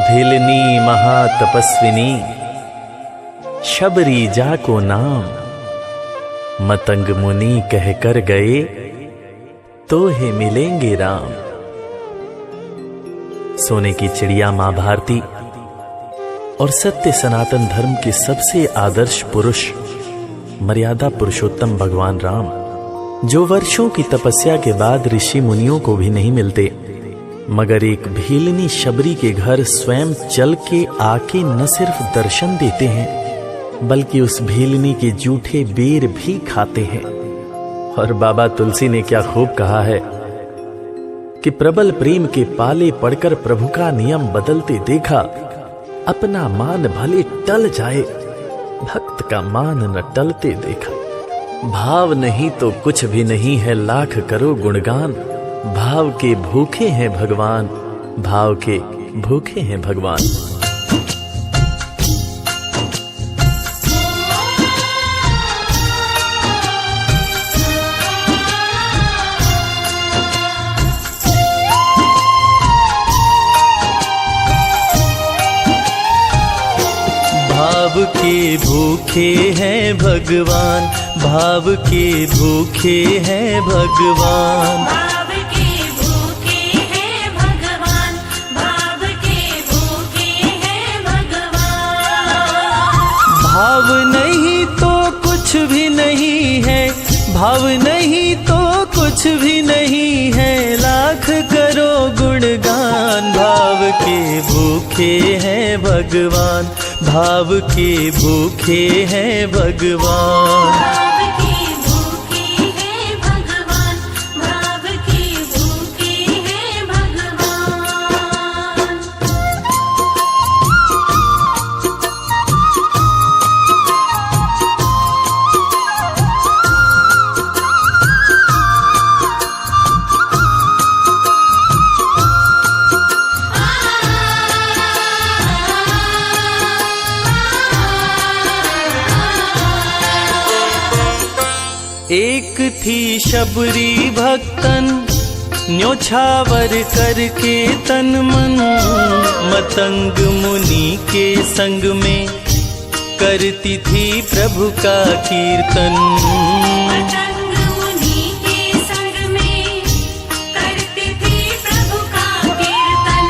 भिलनी महातपस्विनी, शबरी जा को नाम। मतंग मुनि कह कर गए, तो हे मिलेंगे राम। सोने की चिड़िया मां भारती और सत्य सनातन धर्म के सबसे आदर्श पुरुष मर्यादा पुरुषोत्तम भगवान राम, जो वर्षों की तपस्या के बाद ऋषि मुनियों को भी नहीं मिलते, मगर एक भीलनी शबरी के घर स्वयं चल के आके न सिर्फ दर्शन देते हैं, बल्कि उस भीलनी के जूठे बेर भी खाते हैं। और बाबा तुलसी ने क्या खूब कहा है कि प्रबल प्रेम के पाले पड़कर प्रभु का नियम बदलते देखा, अपना मान भले टल जाए, भक्त का मान न टलते देखा। भाव नहीं तो कुछ भी नहीं है, लाख करो गुणगान। भाव के भूखे हैं भगवान, भाव के भूखे हैं भगवान। भाव के भूखे हैं भगवान, भाव के भूखे हैं भगवान। भाव के भूखे हैं भगवान, भाव के भूखे हैं भगवान। भाव नहीं तो कुछ भी नहीं है, भाव नहीं तो कुछ भी नहीं है, लाख करो गुणगान। भाव के भूखे हैं भगवान, भाव के भूखे हैं भगवान। भाव के भूखे हैं भगवान, भाव के भूखे हैं भगवान। एक थी शबरी भक्तन, न्योछावर करके तन मन, मतंग मुनि के संग में करती थी प्रभु का कीर्तन। मतंग मुनि के संग में करती थी प्रभु का कीर्तन।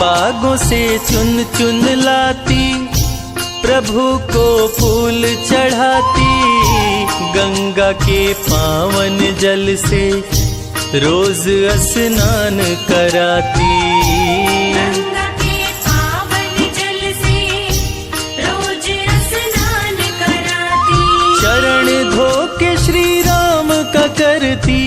बागों से चुन चुन लाती, प्रभु को फूल चढ़ाती, गंगा के पावन जल से रोज स्नान कराती। गंगा के पावन जल से रोज स्नान कराती। चरण धो के श्री राम का करती,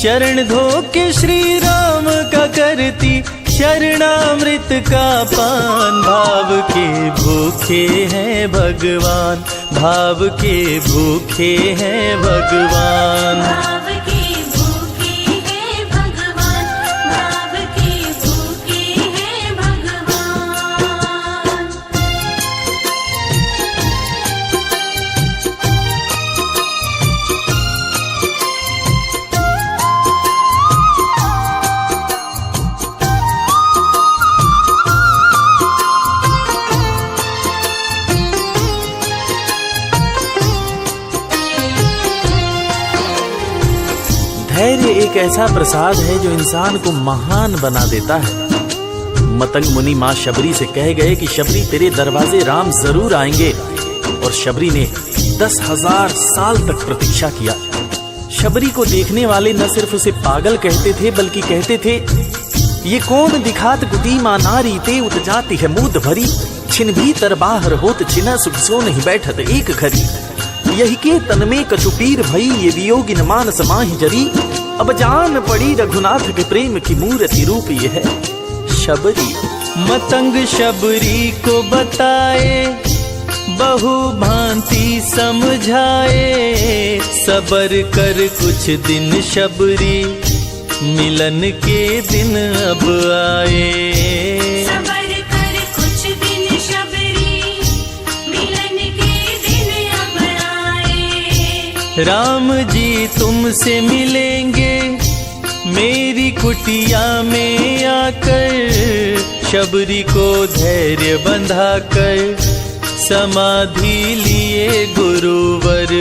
चरण धो के श्री राम का करती, शरणामृत का पान। भाव के भूखे हैं भगवान, भाव के भूखे हैं भगवान। भाव के भूखे हैं भगवान, भाव के भूखे हैं भगवान। धैर्य एक ऐसा प्रसाद है जो इंसान को महान बना देता है। मतंग मुनि मां शबरी से कह गए कि शबरी तेरे दरवाजे राम जरूर आएंगे, और शबरी ने 10,000 साल तक प्रतीक्षा किया। शबरी को देखने वाले न सिर्फ उसे पागल कहते थे, बल्कि कहते थे, ये कौन दिखात गुटी मां नारी ते उत जाती है मूद भरी, छिन भीतर बाहर होत छिना सुख सो नहीं बैठत एक घड़ी। यही के तन में कचुपीर भई, ये वियोगिन मानस माहि जरी, अब जान पड़ी रघुनाथ के प्रेम की मूर्ति रूप ये है शबरी। मतंग शबरी को बताए, बहु भांति समझाए, सबर कर कुछ दिन शबरी, मिलन के दिन अब आए। सबर कर कुछ दिन शबरी, मिलन के दिन अब आए। राम जी तुमसे मिलेंगे, मेरी कुटिया में आकर शबरी को धैर्य बंधा कर समाधि लिए गुरुवर।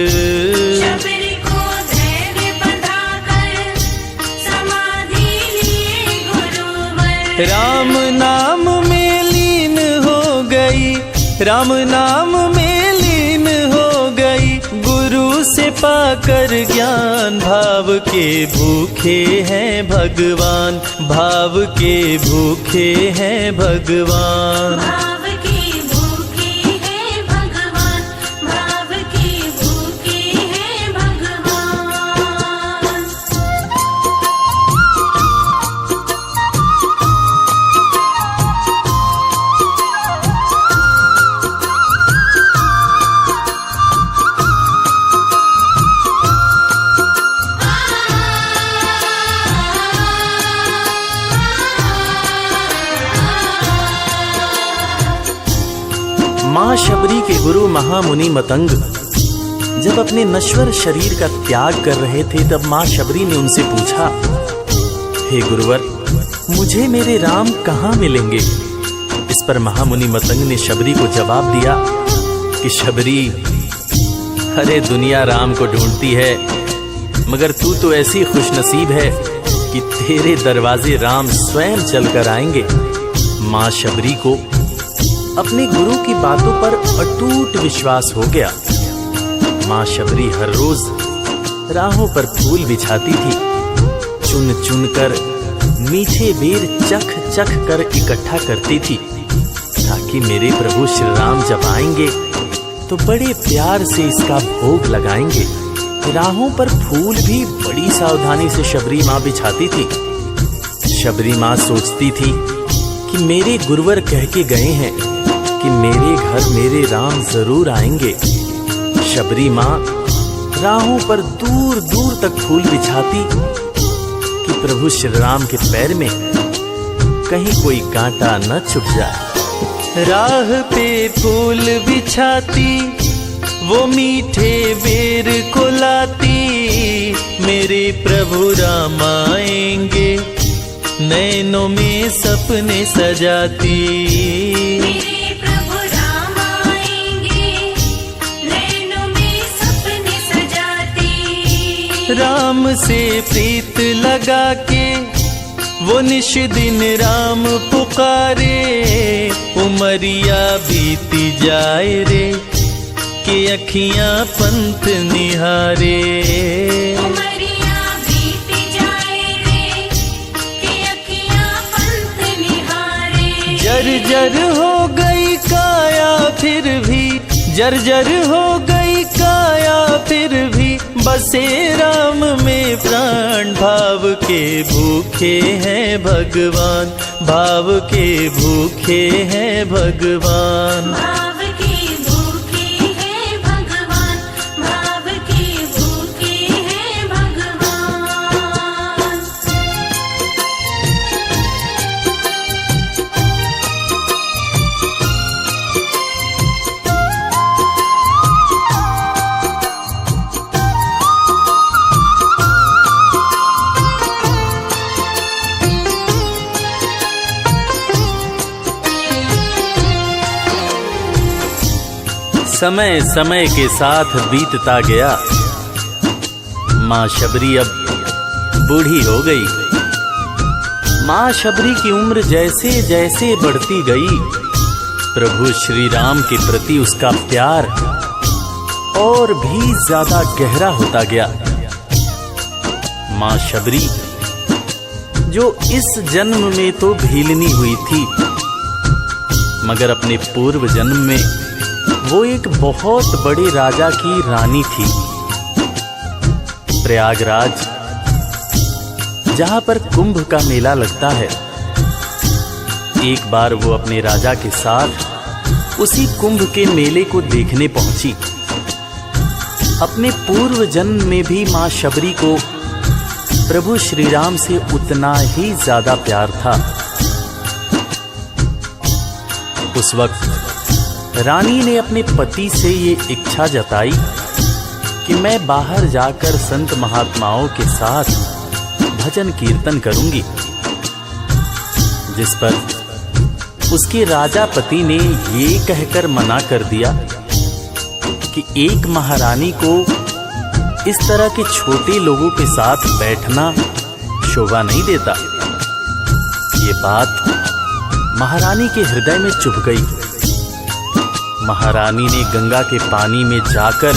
शबरी को धैर्य बंधाकर समाधि लिए गुरुवर। राम नाम में लीन हो गई, राम नाम में लीन हो गई, गुरु से पाकर ज्ञान। भाव के भूखे हैं भगवान, भाव के भूखे हैं भगवान। भाव के भूखे हैं भगवान, भाव के भूखे हैं भगवान। मां शबरी के गुरु महामुनि मतंग जब अपने नश्वर शरीर का त्याग कर रहे थे, तब मां शबरी ने उनसे पूछा, हे गुरुवर, मुझे मेरे राम कहाँ मिलेंगे? इस पर महामुनि मतंग ने शबरी को जवाब दिया कि शबरी, अरे दुनिया राम को ढूंढती है, मगर तू तो ऐसी खुशनसीब है कि तेरे दरवाजे राम स्वयं चलकर आएंगे। मां शबरी को अपने गुरु की बातों पर अटूट विश्वास हो गया। मां शबरी हर रोज राहों पर फूल बिछाती थी, चुन चुन कर मीठे बेर चख चख कर इकट्ठा करती थी, ताकि मेरे प्रभु श्री राम जब आएंगे तो बड़े प्यार से इसका भोग लगाएंगे। राहों पर फूल भी बड़ी सावधानी से शबरी मां बिछाती थी। शबरी मां सोचती थी कि मेरे गुरुवर कह के गए हैं कि मेरे घर मेरे राम जरूर आएंगे। शबरी मां राहों पर दूर दूर तक फूल बिछाती कि प्रभु श्री राम के पैर में कहीं कोई कांटा न चुभ जाए। राह पे फूल बिछाती, वो मीठे बेर को लाती, मेरे प्रभु राम आएंगे, नैनों में सपने सजाती। मेरे प्रभु राम आएंगे, नैनों में सपने सजाती। राम से प्रीत लगा के वो निश दिन राम पुकारे, उमरिया बीती जाए रे कि अखियां पंथ निहारे। उमरिया बीती जाए रे कि अखियां पंथ निहारे। जर्जर हो गई काया फिर भी, जर्जर हो गई काया फिर भी, बसे राम में प्राण। भाव के भूखे हैं भगवान, भाव के भूखे हैं भगवान। भाव के भूखे हैं भगवान, भाव के भूखे हैं भगवान। समय समय के साथ बीतता गया। मां शबरी अब बूढ़ी हो गई। मां शबरी की उम्र जैसे जैसे बढ़ती गई, प्रभु श्री राम के प्रति उसका प्यार और भी ज्यादा गहरा होता गया। मां शबरी जो इस जन्म में तो भीलनी हुई थी, मगर अपने पूर्व जन्म में वो एक बहुत बड़े राजा की रानी थी। प्रयागराज, जहां पर कुंभ का मेला लगता है, एक बार वो अपने राजा के साथ उसी कुंभ के मेले को देखने पहुंची। अपने पूर्व जन्म में भी मां शबरी को प्रभु श्री राम से उतना ही ज्यादा प्यार था। उस वक्त रानी ने अपने पति से ये इच्छा जताई कि मैं बाहर जाकर संत महात्माओं के साथ भजन कीर्तन करूंगी, जिस पर उसके राजा पति ने ये कहकर मना कर दिया कि एक महारानी को इस तरह के छोटे लोगों के साथ बैठना शोभा नहीं देता। ये बात महारानी के हृदय में चुभ गई। महारानी ने गंगा के पानी में जाकर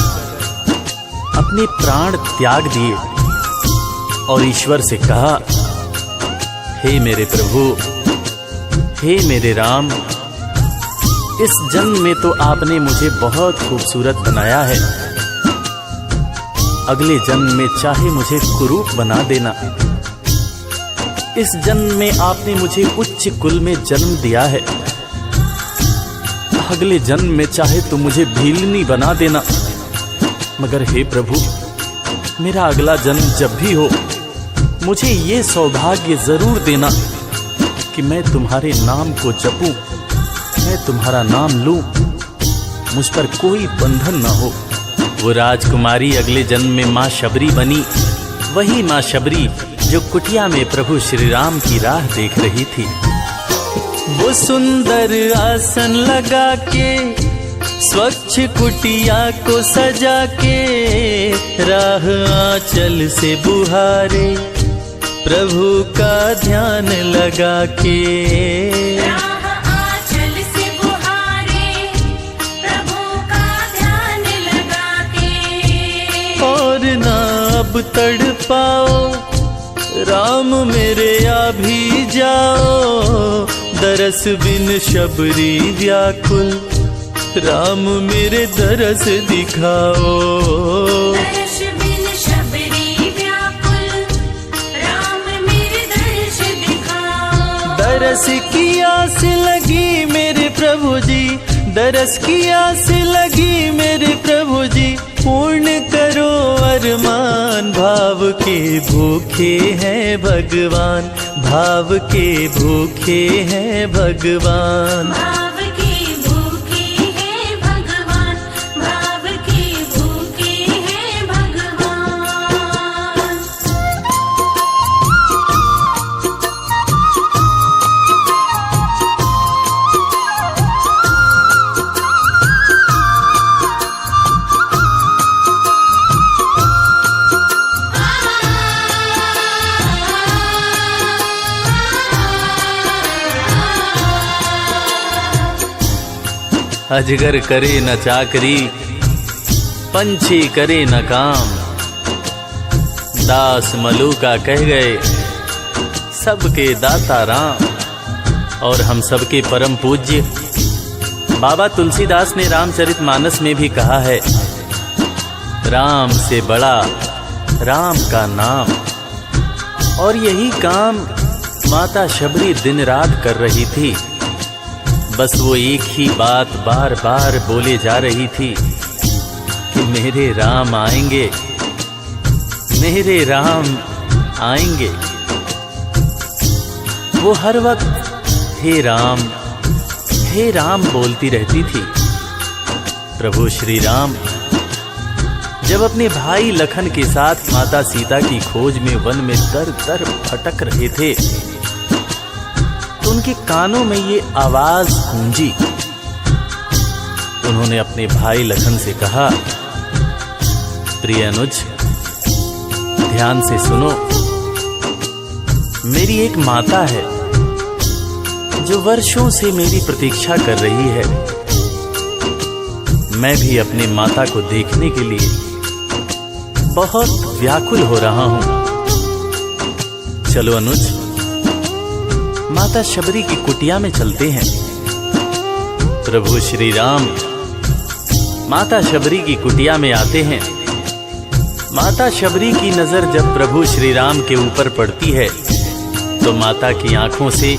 अपने प्राण त्याग दिए और ईश्वर से कहा, हे मेरे प्रभु, हे मेरे राम, इस जन्म में तो आपने मुझे बहुत खूबसूरत बनाया है, अगले जन्म में चाहे मुझे कुरूप बना देना। इस जन्म में आपने मुझे उच्च कुल में जन्म दिया है, अगले जन्म में चाहे तो मुझे भीलनी बना देना, मगर हे प्रभु, मेरा अगला जन्म जब भी हो मुझे ये सौभाग्य जरूर देना कि मैं तुम्हारे नाम को जपूं, मैं तुम्हारा नाम लूं, मुझ पर कोई बंधन ना हो। वो राजकुमारी अगले जन्म में माँ शबरी बनी, वही माँ शबरी जो कुटिया में प्रभु श्री राम की राह देख रही थी। वो सुंदर आसन लगा के स्वच्छ कुटिया को सजा के राह आंचल से बुहारे प्रभु का ध्यान लगा के। राह आंचल से बुहारे प्रभु का ध्यान लगा के। और ना अब तड़पाओ राम मेरे, आ भी जाओ, दरस बिन शबरी व्याकुल, राम मेरे दरस दिखाओ। दर्श बिन शबरी व्याकुल, राम मेरे दर्श दिखाओ। दरस की आस लगी मेरे प्रभु जी, दरस की आस लगी मेरे प्रभु जी, पूर्ण करो अरमान, भाव के भूखे हैं भगवान, भाव के भूखे हैं भगवान। भाव के भूखे हैं भगवान, भाव के भूखे हैं भगवान। अजगर करे न चाकरी, पंछी करे न काम, दास मलूका कह गए सबके दाता राम। और हम सबके परम पूज्य बाबा तुलसीदास ने रामचरितमानस में भी कहा है, राम से बड़ा राम का नाम। और यही काम माता शबरी दिन रात कर रही थी। बस वो एक ही बात बार बार बोले जा रही थी कि मेरे राम आएंगे, मेरे राम आएंगे। वो हर वक्त हे राम बोलती रहती थी। प्रभु श्री राम जब अपने भाई लखन के साथ माता सीता की खोज में वन में दर दर भटक रहे थे, तो उनके कानों में ये आवाज गूंजी। उन्होंने अपने भाई लखन से कहा, प्रिय अनुज, ध्यान से सुनो। मेरी एक माता है जो वर्षों से मेरी प्रतीक्षा कर रही है। मैं भी अपने माता को देखने के लिए बहुत व्याकुल हो रहा हूं। चलो अनुज, माता शबरी की कुटिया में चलते हैं। प्रभु श्री राम माता शबरी की कुटिया में आते हैं। माता शबरी की नजर जब प्रभु श्री राम के ऊपर पड़ती है तो माता की आंखों से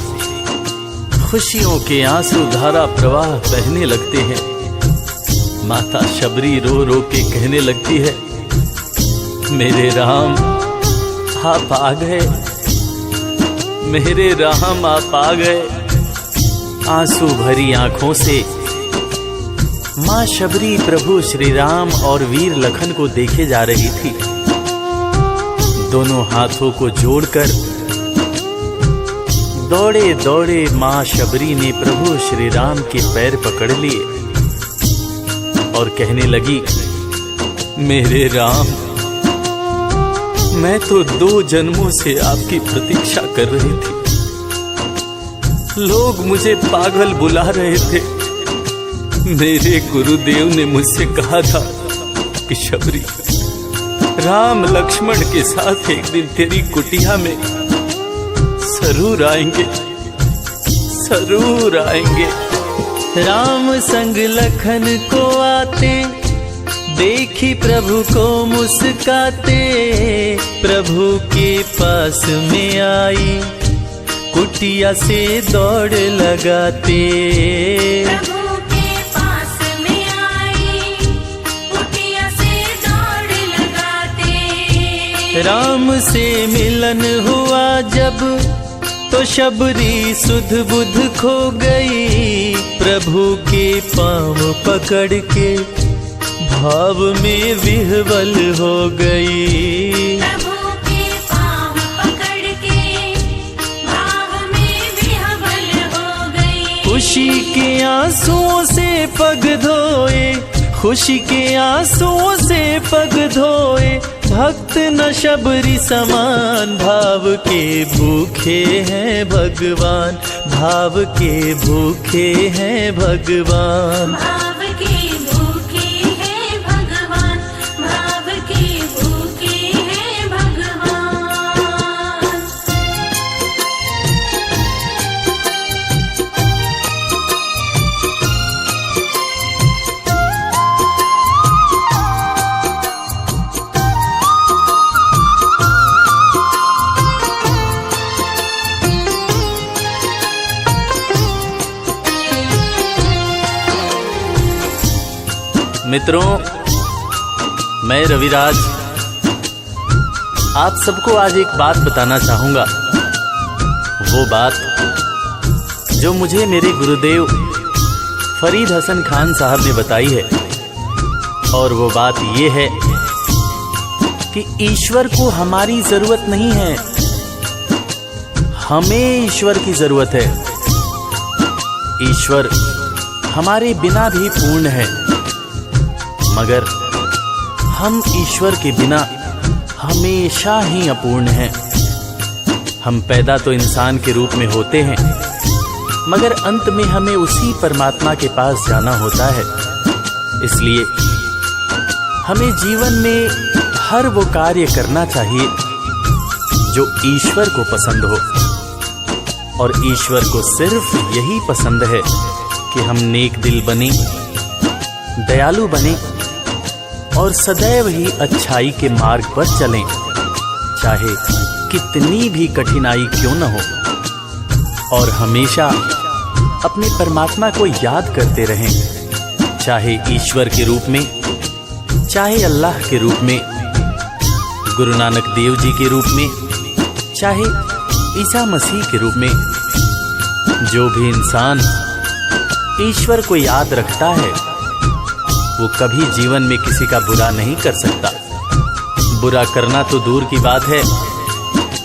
खुशियों के आंसू धारा प्रवाह बहने लगते हैं। माता शबरी रो रो के कहने लगती है, मेरे राम आप आ गए, मेरे राम आप आ गए। आंसू भरी आंखों से मां शबरी प्रभु श्री राम और वीर लखन को देखे जा रही थी। दोनों हाथों को जोड़कर दौड़े दौड़े माँ शबरी ने प्रभु श्री राम के पैर पकड़ लिए और कहने लगी, मेरे राम, मैं तो 2 जन्मों से आपकी प्रतीक्षा कर रही थी। लोग मुझे पागल बुला रहे थे। मेरे गुरुदेव ने मुझसे कहा था कि शबरी, राम लक्ष्मण के साथ एक दिन तेरी कुटिया में जरूर आएंगे, जरूर आएंगे। राम संग लखन को आते देखी प्रभु को मुस्काते, प्रभु के पास में आई कुटिया से दौड़ लगाते। प्रभु के पास में आई कुटिया से दौड़ लगाते। राम से मिलन हुआ जब तो शबरी सुध बुध खो गई, प्रभु के पाँव पकड़ के भाव में विह्वल हो गई। प्रभु के पाँव पकड़ के भाव में विह्वल हो गई। खुशी के आंसुओं से पग धोए, खुशी के आंसुओं से पग धोए, भक्त न शबरी समान, भाव के भूखे हैं भगवान, भाव के भूखे हैं भगवान। भाव के भूखे हैं भगवान, भाव के भूखे हैं भगवान। मित्रों, मैं रविराज आप सबको आज एक बात बताना चाहूंगा। वो बात जो मुझे मेरे गुरुदेव फरीद हसन खान साहब ने बताई है, और वो बात ये है कि ईश्वर को हमारी जरूरत नहीं है, हमें ईश्वर की जरूरत है। ईश्वर हमारे बिना भी पूर्ण है, मगर हम ईश्वर के बिना हमेशा ही अपूर्ण हैं। हम पैदा तो इंसान के रूप में होते हैं, मगर अंत में हमें उसी परमात्मा के पास जाना होता है। इसलिए हमें जीवन में हर वो कार्य करना चाहिए जो ईश्वर को पसंद हो, और ईश्वर को सिर्फ यही पसंद है कि हम नेक दिल बने, दयालु बने और सदैव ही अच्छाई के मार्ग पर चलें, चाहे कितनी भी कठिनाई क्यों न हो। और हमेशा अपने परमात्मा को याद करते रहें, चाहे ईश्वर के रूप में, चाहे अल्लाह के रूप में, गुरु नानक देव जी के रूप में, चाहे ईसा मसीह के रूप में। जो भी इंसान ईश्वर को याद रखता है वो कभी जीवन में किसी का बुरा नहीं कर सकता। बुरा करना तो दूर की बात है,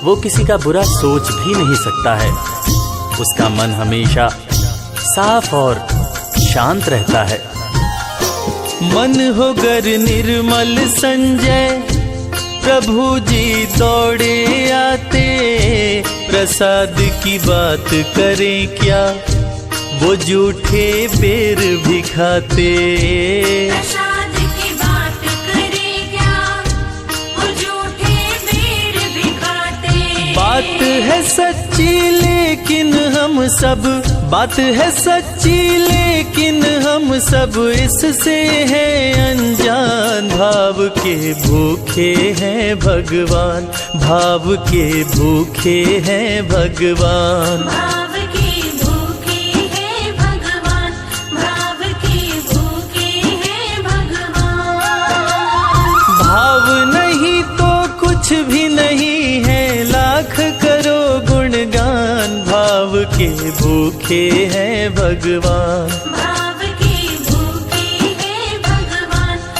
वो किसी का बुरा सोच भी नहीं सकता है। उसका मन हमेशा साफ और शांत रहता है। मन हो गर निर्मल संजय, प्रभु जी दौड़े आते, प्रसाद की बात करें क्या, वो झूठे बेर भी खाते। प्रसाद की बात करें क्या, वो झूठे बेर भी खाते। बात है सच्ची लेकिन हम सब, बात है सच्ची लेकिन हम सब इससे हैं अनजान। भाव के भूखे हैं भगवान, भाव के भूखे हैं भगवान। भाव के भूखे हैं भगवान, भाव के भूखे हैं भगवान। भाव नहीं तो कुछ भी नहीं है, लाख करो गुणगान। भाव के भूखे हैं भगवान।